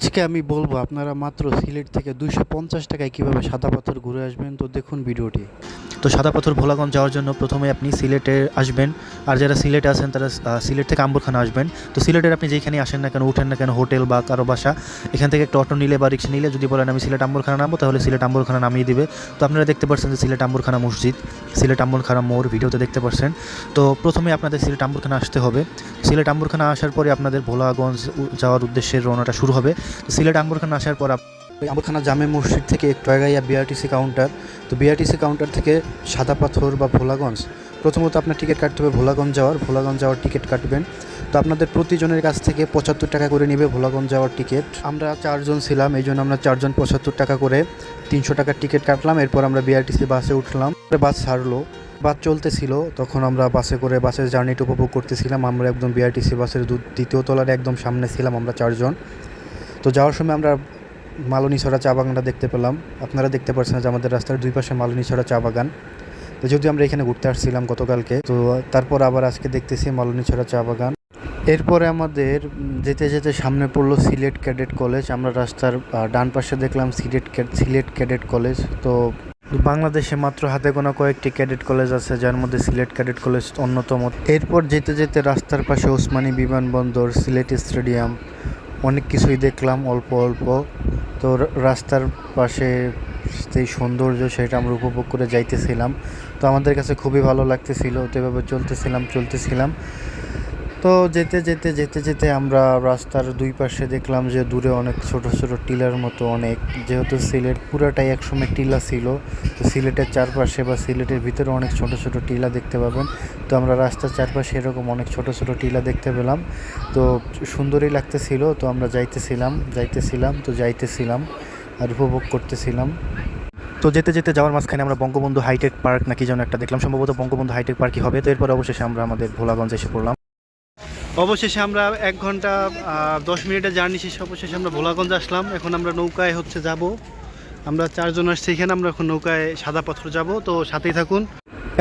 আজকে আমি বলবো আপনারা মাত্র সিলেট থেকে 250 টাকায় কীভাবে সাদা পাথর ঘুরে আসবেন। তো দেখুন ভিডিওটি। তো সাদা পাথর ভোলাগঞ্জ যাওয়ার জন্য প্রথমে আপনি সিলেটে আসবেন। আর যারা সিলেটে আছেন তারা সিলেট থেকে আম্বরখানা আসবেন। তো সিলেটের আপনি যেখানে আসেন না কেন, উঠেন না কেন, হোটেল বা কারো বাসা, এখান থেকে একটা অটো নিলে বা রিক্সা নিলে যদি বলেন আমি সিলেট আম্বরখানা নামবো, তাহলে সিলেট আম্বরখানা নামিয়ে দিবে। তো আপনারা দেখতে পাচ্ছেন যে সিলেট আম্বরখানা মসজিদ, সিলেট আম্বরখানা মোড় ভিডিওতে দেখতে পাচ্ছেন। তো প্রথমে আপনাদের সিলেট আম্বরখানা আসতে হবে। সিলেট আম্বরখানা আসার পরে আপনাদের ভোলাগঞ্জ যাওয়ার উদ্দেশ্যে রওনাটা শুরু হবে। তো সিলেট আম্বরখানা আসার পর আম্বরখানা জামে মসজিদ থেকে একটু আগাইয়া বিআরটিসি কাউন্টার। তো বিআরটিসি কাউন্টার থেকে সাদা পাথর বা ভোলাগঞ্জ, প্রথমত আপনার টিকিট কাটতে হবে ভোলাগঞ্জ যাওয়ার টিকিট কাটবেন। তো আপনাদের প্রতিজনের কাছ থেকে 75 টাকা করে নেবে ভোলাগঞ্জ যাওয়ার টিকিট। আমরা 4 জন ছিলাম, এই জন্য আমরা 4 জন 75 টাকা করে 300 টাকার টিকিট কাটলাম। এরপর আমরা বিআরটিসি বাসে উঠলাম। বাস ছাড়লো, বাস চলতেছিল, তখন আমরা বাসে করে বাসের জার্নিটা উপভোগ করতেছিলাম। আমরা একদম বিআরটিসি বাসের দ্বিতীয় তলার একদম সামনে ছিলাম আমরা 4 জন। তো যাওয়ার সময় আমরা মালনীছড়া চা বাগানটা দেখতে পেলাম। আপনারা দেখতে পাচ্ছেন যে আমাদের রাস্তার দুই পাশে মালনীছড়া চা বাগান। তো যদি আমরা এখানে ঘুরতে আসছিলাম গতকালকে, তো তারপর আবার আজকে দেখতেছি মালনীছড়া চা বাগান। এরপরে আমাদের যেতে যেতে সামনে পড়লো সিলেট ক্যাডেট কলেজ। আমরা রাস্তার ডান পাশে দেখলাম সিলেট ক্যাডেট কলেজ। তো বাংলাদেশে মাত্র হাতে গোনা কয়েকটি ক্যাডেট কলেজ আছে, যার মধ্যে সিলেট ক্যাডেট কলেজ অন্যতম। এরপর যেতে যেতে রাস্তার পাশে ওসমানী বিমানবন্দর, সিলেট স্টেডিয়াম, অনেক কিছুই দেখলাম অল্প অল্প। তো রাস্তার পাশে সেই সৌন্দর্য সেটা আমরা উপভোগ করে যাইতেছিলাম। তো আমাদের কাছে খুবই ভালো লাগতেছিল। তো এভাবে চলতেছিলাম। তো যেতে আমরা রাস্তার দুই পাশে দেখলাম যে দূরে অনেক ছোট ছোট টিলার মতো অনেক, যেহেতু সিলেট পুরাটাই একসময় টিলা ছিল, তো সিলেটের চারপাশে বা সিলেটের ভিতরে অনেক ছোট ছোট টিলা দেখতে পাবেন। তো আমরা রাস্তার চারপাশে এরকম অনেক ছোট ছোট টিলা দেখতে পেলাম। তো সুন্দরই লাগতেছিল। তো আমরা যাইতেছিলাম আর উপভোগ করতেছিলাম। তো যেতে যাওয়ার মাঝখানে আমরা বঙ্গবন্ধু হাইটেক পার্ক নাকি যেন একটা দেখলাম, সম্ভবত বঙ্গবন্ধু হাইটেক পার্কই হবে। তো এরপর অবশেষে আমরা আমাদের ভোলাগঞ্জে এসে পড়লাম। অবশেষে আমরা 1 ঘন্টা 10 মিনিটের জার্নি শেষে অবশেষে আমরা ভোলাগঞ্জ আসলাম। এখন আমরা নৌকায় যাব। আমরা 4 জন আসছি এখানে, আমরা এখন নৌকায় সাদা পাথর যাব। তো সাথেই থাকুন।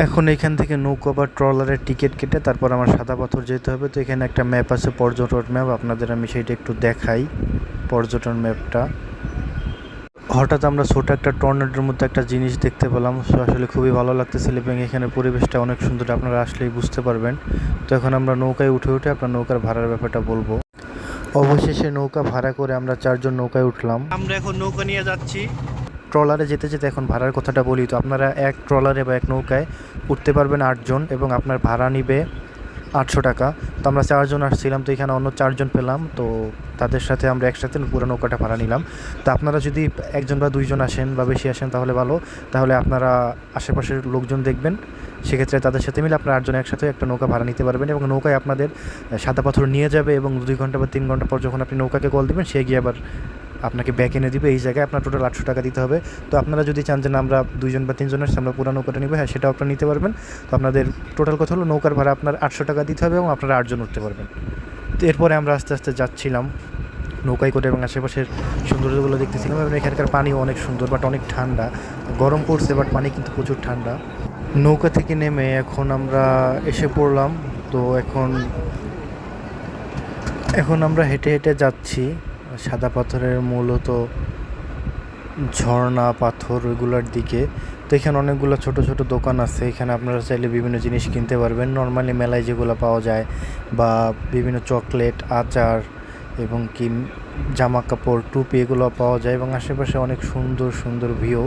এখন এখান থেকে নৌকা বা ট্রলারের টিকিট কেটে তারপর আমার সাদা পাথর যেতে হবে। তো এখানে একটা ম্যাপ আছে, পর্যটন ম্যাপ, আপনাদের আমি সেইটা একটু দেখাই। পর্যটন ম্যাপটা হঠাৎ আমরা ছোট একটা টর্নেডোর মধ্যে একটা জিনিস দেখতে পেলাম। আসলে খুবই ভালো লাগতেছিল এবং এখানে পরিবেশটা অনেক সুন্দর, আপনারা আসলেই বুঝতে পারবেন। তো এখন আমরা নৌকায় উঠে আপনার নৌকার ভাড়ার ব্যাপারটা বলবো। অবশেষে নৌকা ভাড়া করে আমরা 4 জন নৌকায় উঠলাম। আমরা এখন নৌকা নিয়ে যাচ্ছি। ট্রলারে যেতে এখন ভাড়ার কথাটা বলি। তো আপনারা এক ট্রলারে বা এক নৌকায় উঠতে পারবেন 8 জন এবং আপনার ভাড়া নিবে 800 টাকা। তো আমরা 4 জন আসছিলাম, তো এখানে অন্য 4 জন পেলাম। তো তাদের সাথে আমরা একসাথে পুরো নৌকাটা ভাড়া নিলাম। তো আপনারা যদি 1 জন বা 2 জন আসেন বা বেশি আসেন তাহলে ভালো, তাহলে আপনারা আশেপাশের লোকজন দেখবেন, সেক্ষেত্রে তাদের সাথে মিলে আপনারা 8 জন একসাথে একটা নৌকা ভাড়া নিতে পারবেন এবং নৌকায় আপনাদের সাদা পাথর নিয়ে যাবে এবং 2 ঘন্টা বা 3 ঘন্টা পর যখন আপনি নৌকাকে কল দিবেন, সে গিয়ে আবার আপনাকে ব্যাক এনে দিবে। এই জায়গায় আপনার টোটাল 800 টাকা দিতে হবে। তো আপনারা যদি চান যে না আমরা 2 জন বা 3 জন আসছি, আমরা পুরো নৌকাটা নিব, হ্যাঁ সেটাও আপনারা নিতে পারবেন। তো আপনাদের টোটাল কথা হলো নৌকার ভাড়া আপনার 800 টাকা দিতে হবে এবং আপনারা 8 জন উঠতে পারবেন। তো এরপরে আমরা আস্তে আস্তে যাচ্ছিলাম নৌকায় করে এবং আশেপাশের সৌন্দর্যগুলো দেখতেছিলাম এবং এখানকার পানিও অনেক সুন্দর, বাট অনেক ঠান্ডা। গরম পড়ছে বাট পানি কিন্তু প্রচুর ঠান্ডা। নৌকা থেকে নেমে এখন আমরা এসে পড়লাম। তো এখন আমরা হেঁটে যাচ্ছি সাদা পাথরের মূলত ঝর্ণা পাথর ওইগুলোর দিকে। তো এখানে অনেকগুলো ছোট ছোট দোকান আছে, এখানে আপনারা চাইলে বিভিন্ন জিনিস কিনতে পারবেন। নর্মালি মেলায় যেগুলো পাওয়া যায় বা বিভিন্ন চকলেট, আচার এবং কি জামা কাপড়, টুপি, এগুলো পাওয়া যায় এবং আশেপাশে অনেক সুন্দর সুন্দর ভিউ।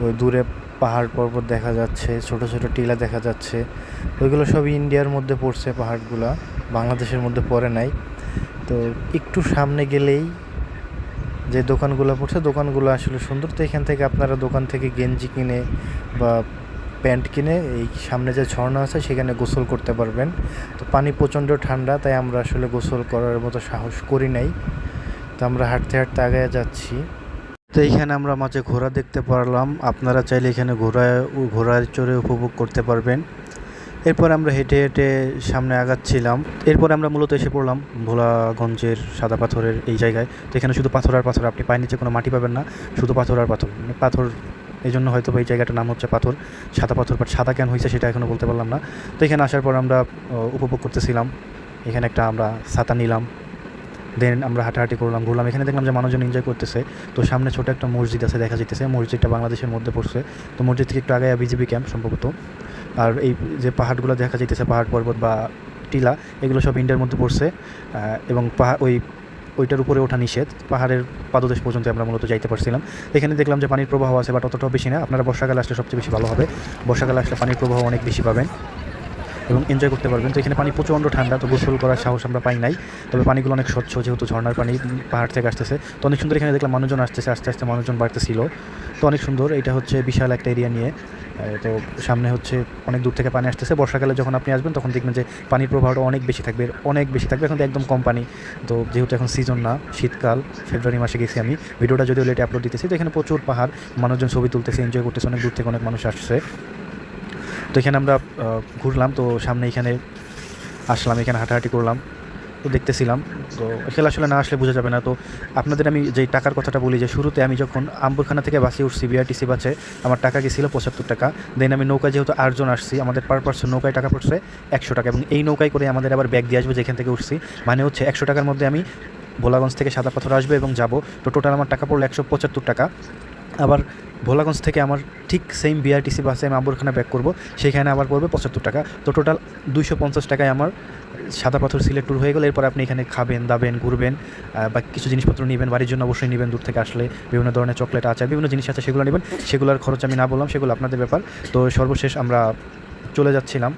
ওই দূরে পাহাড় পর্বত দেখা যাচ্ছে, ছোট ছোট টিলা দেখা যাচ্ছে। ওইগুলো সব ইন্ডিয়ার মধ্যে পড়ছে, পাহাড়গুলা বাংলাদেশের মধ্যে পড়ে নাই। তো একটু সামনে গেলেই যে দোকানগুলো পড়ছে, দোকানগুলো আসলে সুন্দর। তো এখান থেকে আপনারা দোকান থেকে গেঞ্জি কিনে বা প্যান্ট কিনে এই সামনে যে ঝর্ণা আছে সেখানে গোসল করতে পারবেন। তো পানি প্রচণ্ড ঠান্ডা, তাই আমরা আসলে গোসল করার মতো সাহস করি নাই। তো আমরা হাঁটতে আগায় যাচ্ছি। তো এইখানে আমরা মাঝে ঘোড়া দেখতে পারলাম, আপনারা চাইলে এখানে ঘোড়ায় চড়ে উপভোগ করতে পারবেন। এরপর আমরা হেঁটে সামনে আগাচ্ছিলাম। এরপর আমরা মূলত এসে পড়লাম ভোলাগঞ্জের সাদা পাথরের এই জায়গায়। তো এখানে শুধু পাথর আর পাথর, আপনি পায়ের নিচে কোনো মাটি পাবেন না, শুধু পাথর আর পাথর। পাথর এই জন্য হয়তো এই জায়গাটার নাম হচ্ছে পাথর, সাদা পাথর। বাট সাদা কেন হয়েছে সেটা এখনও বলতে পারলাম না। তো এখানে আসার পর আমরা উপভোগ করতেছিলাম। এখানে একটা আমরা ছাতা নিলাম, দেন আমরা হাঁটাহাঁটি করলাম, ঘুরলাম। এখানে দেখলাম যে মানুষজন এনজয় করতেছে। তো সামনে ছোটো একটা মসজিদ আছে দেখা যেতেছে, মসজিদটা বাংলাদেশের মধ্যে পড়ছে। তো মসজিদ থেকে একটু আগে বিজিবি ক্যাম্প সম্ভবত। আর এই যে পাহাড়গুলো দেখা যাইতেছে, পাহাড় পর্বত বা টিলা, এগুলো সব ইন্ডিয়ার মধ্যে পড়ছে। এবং ওইটার উপরে ওঠা নিষেধ, পাহাড়ের পাদদেশ পর্যন্ত আমরা মূলত যাইতে পারছিলাম। এখানে দেখলাম যে পানির প্রবাহ আছে, বাট অতটাও বেশি না। আপনারা বর্ষাকালে আসলে সবচেয়ে বেশি ভালো হবে, বর্ষাকালে আসলে পানির প্রবাহ অনেক বেশি পাবেন এবং এনজয় করতে পারবেন। তো এখানে পানি প্রচণ্ড ঠান্ডা, তো গোসল করার সাহস আমরা পাই নাই। তবে পানিগুলো অনেক স্বচ্ছ, যেহেতু ঝর্ণার পানি পাহাড় থেকে আসতেছে। তো অনেক সুন্দর। এখানে দেখলাম মানুষজন আসতেছে, আস্তে আস্তে মানুষজন বাড়তেছিল। তো অনেক সুন্দর। এটা হচ্ছে বিশাল একটা এরিয়া নিয়ে। তো সামনে হচ্ছে অনেক দূর থেকে পানি আসতেছে। বর্ষাকালে যখন আপনি আসবেন তখন দেখবেন যে পানির প্রবাহটা অনেক বেশি থাকবে, অনেক বেশি থাকবে। এখন তো একদম কম পানি। তো যেহেতু এখন সিজন না, শীতকাল, ফেব্রুয়ারি মাসে গেছি আমি, ভিডিওটা যদিও লেটে আপলোড দিতেছি। তো এখানে প্রচুর পাহাড়, মানুষজন ছবি তুলতেছে, এনজয় করতেছে, অনেক দূর থেকে অনেক মানুষ আসছে। তো এখানে আমরা ঘুরলাম। তো সামনে এখানে আসলাম, এখানে হাঁটাহাঁটি করলাম, তো দেখতেছিলাম। তো এখানে আসলে না আসলে বোঝা যাবে না। তো আপনাদের আমি যেই টাকার কথাটা বলি, যে শুরুতে আমি যখন আম্বরখানা থেকে বাসে উঠছি, বিআরটিসি বাসে, আমার টাকা গেছিল 75 টাকা। দেন আমি নৌকা, যেহেতু 8 জন আসছি, আমাদের পার পার্সন নৌকায় টাকা পড়ছে 100 টাকা। এবং এই নৌকায় করে আমাদের আবার ব্যাগ দিয়ে আসবে যেখান থেকে উঠছি। মানে হচ্ছে 100 টাকার মধ্যে আমি ভোলাগঞ্জ থেকে সাদা পাথর আসবে এবং যাব। তো টোটাল আমার টাকা পড়লো 175 টাকা। আবার ভোলাগঞ্জ থেকে আমার ঠিক সেম বিআরটিসি বাসে আমি আম্বরখানা ব্যাক করব, সেখানে আবার পড়বে 75 টাকা। তো টোটাল 250 টাকায় আমার সাদা পাথর সিলেট ট্যুর হয়ে গেল। এরপর আপনি এখানে খাবেন দাবেন, ঘুরবেন, বা কিছু জিনিসপত্র নেবেন, বাড়ির জন্য অবশ্যই নেবেন। দূর থেকে আসলে বিভিন্ন ধরনের চকলেট, আচার, বিভিন্ন জিনিস আছে, সেগুলো নেবেন। সেগুলোর খরচ আমি না বললাম, সেগুলো আপনাদের ব্যাপার। তো সর্বশেষ আমরা চলে যাচ্ছিলাম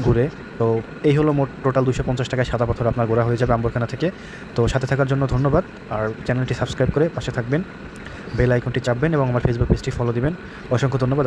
ঘুরে। তো এই হলো মোট টোটাল 250 টাকায় সাদা পাথর আপনার ঘোরা হয়ে যাবে আম্বরখানা থেকে। তো সাথে থাকার জন্য ধন্যবাদ। আর চ্যানেলটি সাবস্ক্রাইব করে পাশে থাকবেন, বেল আইকনটি চাপবেন এবং আমার ফেসবুক পেজটি ফলো দিবেন। অসংখ্য ধন্যবাদ।